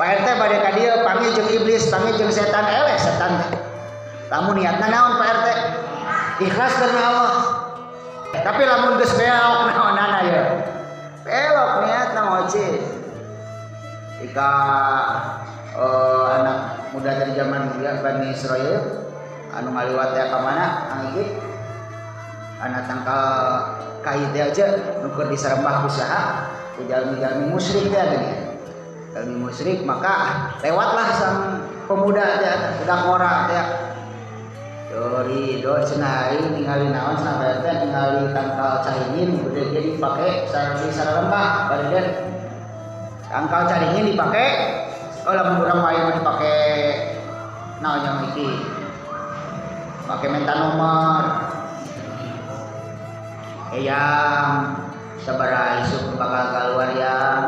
Pak RT bade ka dieu panggil jeung iblis, panggil jeung setan, setan teh. Lamun niatna naon Pak RT? Ikhlas karena Allah. Tapi lamun geus beok naonana ya? Belok niatna moci. Jika anak muda dari zaman Bani Israil anu ngaliwat teh ka mana? Angik anak tangkal kai teh aja nu keur disarembah usaha ku jalmi-jalmi musyrik teh gini. Jalmi musyrik maka lewatlah sang pemuda teh sedang ngora teh. Dori do cenah ningali naon cenah teh ningali tangkal caringin gede ge dipake sarembah bari den. Tangkal caringin dipake lamun urang mah dipake naon yang iki. Pakai minta nomor. Yang sabaraha isuk bakal keluar yang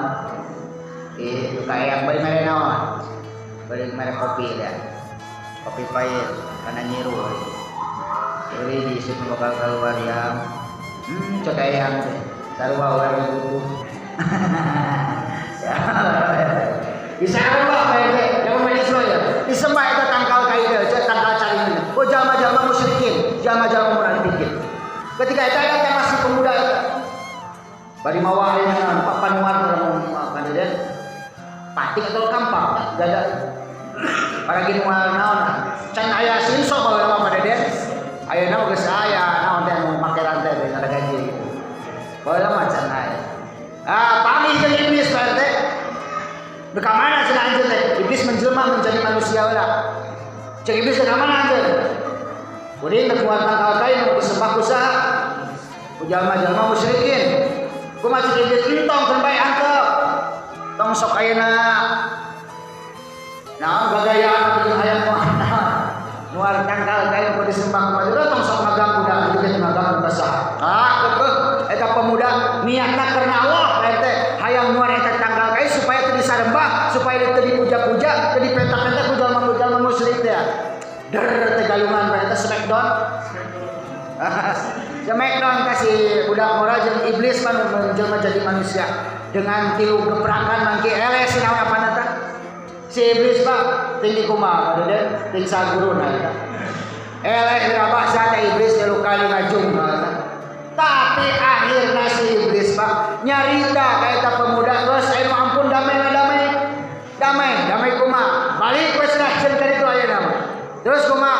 itu kayak bari mere naon? Bari mere kopi dah. Kopi pahit karena nyiru. Jadi di isuk bakal keluar yang cok yang sarua wae butuh. Bisa apa kayak yang manis lo ya? Disembah itu tangkal kaida, tangkal caringin. Oh jalma-jalma musyrikin, jalma-jalma munafikin. Ketika itu ada masih pemuda itu. Bari mawa ayeuna panuar makan dia. Patik atau kampang, gada. Para gini moal naon? Can aya sinso bae mah pada dia. Ayeuna geus aya naon teh nu make rantai teh ada gaji. Bae mah can aya. Panggil jeung iblis teh. Beka mana cenah anjeun teh? Iblis menjelma menjadi manusia heula. Cek iblis ke mana anjeun? Kuring teu kuat tangkal kain nu disembah usaha. Ku jalma-jalma musyrikin. Kumaha cek iblis intong teu bae antep. Tong sok ayeuna. Naon gagayaan jeung hayang moal. Nuar tangkal kain nu disembah kumaha tong sok ngaganggu da juga ngaganggu basaha. Eta pemuda niatna karena Allah teh hayang nuar eta tangkal kain supaya teu disarembah, supaya teu dipuja-puja, teu dipentak-pentak ku jalma-jalma musyrik teh. Der teh galungan eta smackdown. Smackdown teh si budak mora jeung iblis mah menjelma jadi manusia dengan tilu gebrakan mangki eleh sinaon apana tah. Si iblis mah tinggi kumaha kadeudeun ting saguruna eta. Eleh dirabasa teh iblis tilu kali ngajung tapi akhirnya si iblis pak nyarita kayak tak pemuda terus saya ampun damai kuma balik ke serahkan dari itu aja nama terus kuma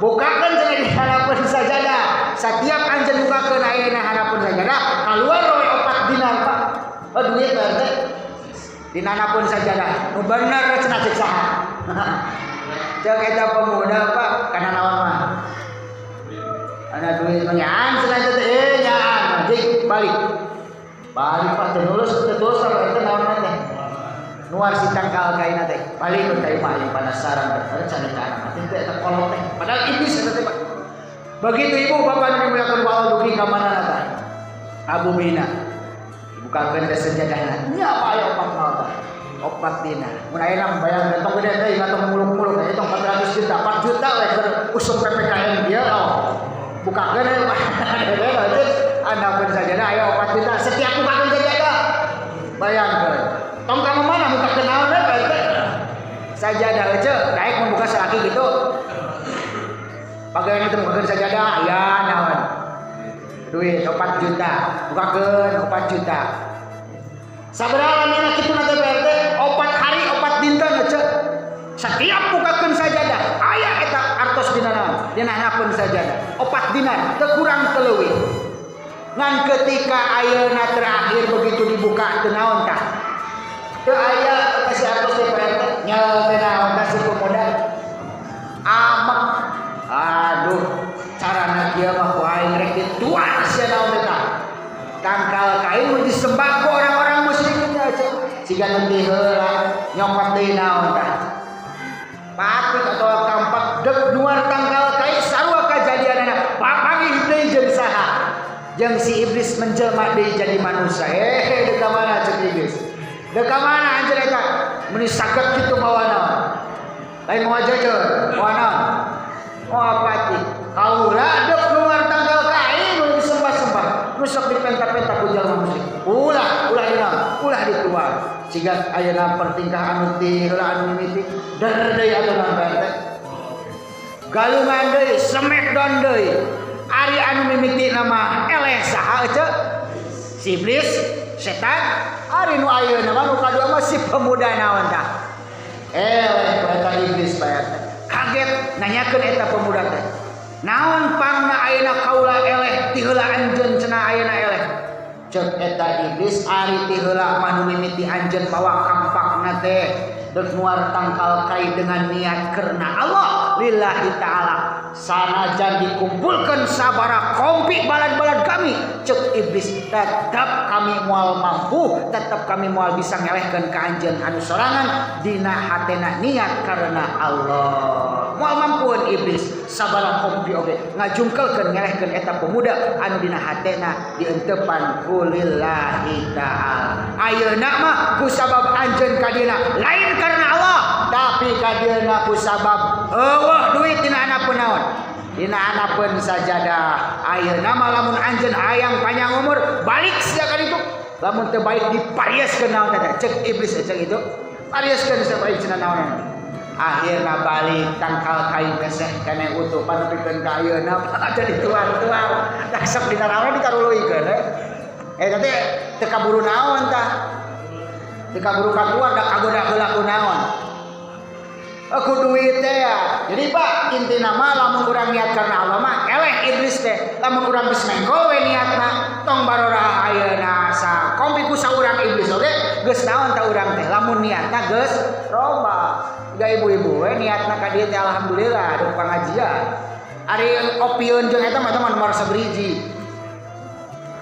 bukakan jadi harapan sajadah setiap anjen bukakan ayeuna harapan sajadah keluar roe 4 dinar pak duit berarti dinanapun sajadah nu bener cenah cek saha cek eta pemuda pak kana naon mah ana duit nyaan cenah teh nyaan jadi balik pak terus apa itu naon teh nuar si tangkal kaina teh balik ke mah yang penasaran rencana kana teh eta kolot teh padahal iblis eta teh begitu ibu bapak nu dimuliakeun Allah dugi ka manana teh Abu Mina dibukakeun teh sejadahna nya apa aya opat naon teh opat dina mun ayeuna bayang entok gede teh ngatong muluk-muluk eta 400 juta 4 juta we keur usum PPKM dia bukakeun anda pun sajadah ayo 4 juta setiap bukakeun sajadah bayangkeun tong ka mana muka kenal we berarti sajadah aja daek membuka selaki gitu pagawean itu bukakeun sajadah aya naon duit 4 juta bukakeun 4 juta sabaraha lamina kitu na teh berarti 4 hari 4 dinten aja setiap bukakeun sajadah aya eta artos dina naon dina pun sajadah 4 dinar teu kurang teu leuwih ngan ketika ayeuna terakhir begitu dibuka teu naon tah teu aya kasih artos teh berarti nyel teh naon tah si pemuda amak aduh carana kieu mah ku aing rek dituan sia naon teh tah tangkal kain mun disembah ku orang-orang musyrik aja siga nanti heula nyokot deui naon tah patik atau kampak dek nuar tangkal kain sarua kajadianana papangih deui jeung saha jeung si iblis menjelma deui jadi manusia dek ka mana cek iblis dek ka mana anjeun eta mun saged kitu mawa naon lain moal jejeun moal naon moal patik kaula dek nuar tangkal kain mun disembah-sembah nu sok dipenta-penta ku jalma musyrik. Ulah dituan. Siga ayeuna pertingkah anu ti heula anu mimiti der deui aturan PRT. Galungan deui, smackdown deui. Ari anu mimiti nama eleh saha euceuk? Si iblis, setan. Ari nu ayeuna mah nu kadua mah si pemuda naon tah? Eleh eta iblis PRT. Kaget nanyakeun eta pemuda teh. Naon pangna ayeuna kaula eleh ti heula anjeun cenah ayeuna eleh? Cek eta iblis ari ti heula mah nu mimiti anjeun bawa kampakna teh deuk nuar tangkal kai dengan niat karena Allah lillahi taala sanajan dikumpulkan sabara kompi balad-balad kami cek iblis tetap kami moal mampu tetap kami moal bisa ngelehkeun ka anjeun anu sorangan dina hatena niat karena Allah moal mampuan iblis sabara kompi oge ngajungkelkeun ngelehkeun eta pemuda anu dina hatena dientepan lillahi ta'ala. Ayeuna mah ku sabab anjeun ka dina lain karena Allah, tapi ka dieuna ku sabab eueuh duit dina anapeun naon? Dina anapeun sajadah. Ayeuna mah lamun anjeun hayang panjang umur, balik sia ka ditu. Lamun teu balik diparieskeun naon teh? Cek iblis cek itu. Parieskeun sabari cenah naon? Akhirna balik tangkal kayu keseh kene utuh panepikeun ka ayeuna ada dituan-tuan. Da sok dina naon dikaruluykeun teh teu kaburu naon tah teu kaburu kakuar da kagoda heula ku naon aku duit teh ya jadi Pak intina mah lamun urang niat karena Allah mah eleh iblis teh lamun urang geus mengkol we niatna tong barorah ayeuna sa kompi ku saurang iblis oge geus naon tah urang teh lamun niatna geus roba ga ibu-ibu we niatna ka dieu teh alhamdulillah deuk pangajian ari opieun jeung eta mah nomor sabriji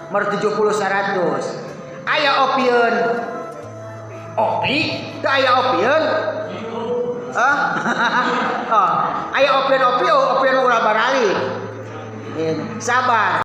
nomor 70 100 aya opieun opi teu aya opieun aya opieun opi opieun ulah barali sabar